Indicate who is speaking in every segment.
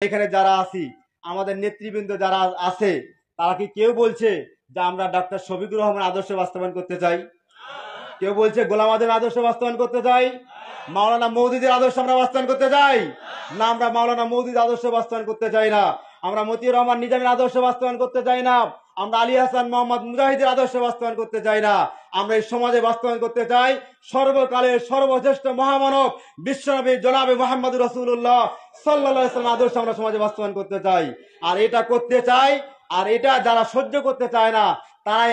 Speaker 1: এখানে যারা আছি, আমাদের নেতৃবৃন্দ যারা আছে, তারা কি কেউ বলছে যে আমরা ডক্টর শফিকুর রহমান আদর্শ বাস্তবায়ন করতে চাই? কেউ বলছে গোলাম আজমের আদর্শ বাস্তবায়ন করতে চাই? মাওলানা মওদুদের আদর্শ আমরা বাস্তবায়ন করতে চাই না? আমরা মাওলানা মওদুদের আদর্শ বাস্তবায়ন করতে চাই না। আমরা মতিউর রহমান নিজামীর আদর্শ বাস্তবায়ন করতে চাই না। আমরা আলী হাসান মোহাম্মদ মুজাহিদের আদর্শ বাস্তবায়ন করতে চাই না। আমরা এই সমাজে বাস্তবায়ন করতে চাই সর্বকালের সর্বশ্রেষ্ঠ মহামানব বিশ্বনবী জনাবে মুহাম্মদুর রাসূলুল্লাহ সাল্লাল্লাহু আলাইহি ওয়াসাল্লাম আদর্শ আমরা সমাজে বাস্তবায়ন করতে চাই। আর এটা করতে চাই, আর এটা যারা সহ্য করতে চায় না তারাই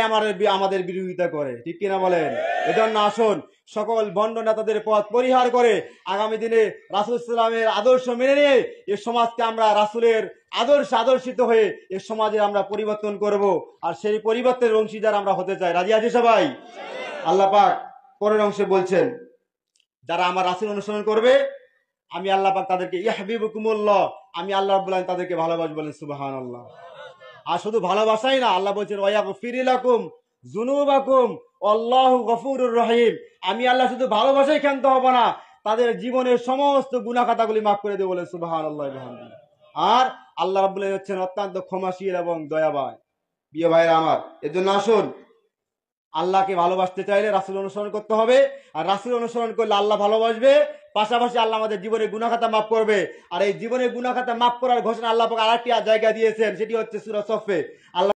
Speaker 1: আমাদের বিরোধিতা করে, ঠিক কিনা বলেন? এজন্য আসুন সকল ভণ্ড নেতাদের পথ পরিহার করে আগামী দিনে রাসূল সাল্লামের আদর্শ মেনে নিয়ে এই সমাজকে আমরা রাসূলের আদর্শিত হয়ে এই সমাজে আমরা পরিবর্তন করব, আর সেই পরিবর্তনের অংশীদার আমরা হতে চাই। রাজি আছি সবাই? আল্লাহ পাক পরের অংশে বলছেন, যারা আমার রাসূল অনুসরণ করবে আমি আল্লাহ পাক তাদেরকে ইহবিবুকুমুল্লাহ, আমি আল্লাহ রাব্বুল আলামিন তাদেরকে ভালোবাসবো। বলেন সুবহানাল্লাহ। আর শুধু ভালোবাসাই না, আল্লাহ বলছেন ওয়াগফির লাকুম যুনুবাকুম আল্লাহু গফুরুর রহিম, আমি আল্লাহ শুধু ভালোবাসাই ক্ষান্ত হব না, তাদের জীবনের সমস্ত গুনাহ খাতাগুলি মাফ করে দেব। বলেন সুবহানাল্লাহ বিহামদিহি। আর আল্লাহ রাব্বুল আলামিন হচ্ছেন অত্যন্ত ক্ষমাশীল এবং দয়াময়। প্রিয় ভাইরা আমার, এজন্য আসুন আল্লাহকে ভালোবাসতে চাইলে রাসূল অনুসরণ করতে হবে, আর রাসূল অনুসরণ করলে আল্লাহ ভালোবাসবে, পাশাপাশি আল্লাহ আমাদের জীবনের গুনাহ খাতা মাফ করবে। আর এই জীবনের গুনাহ খাতা মাফ করার ঘোষণা আল্লাহ পাক আরেকটি জায়গা দিয়েছেন, সেটি হচ্ছে সূরা সফে। আল্লাহ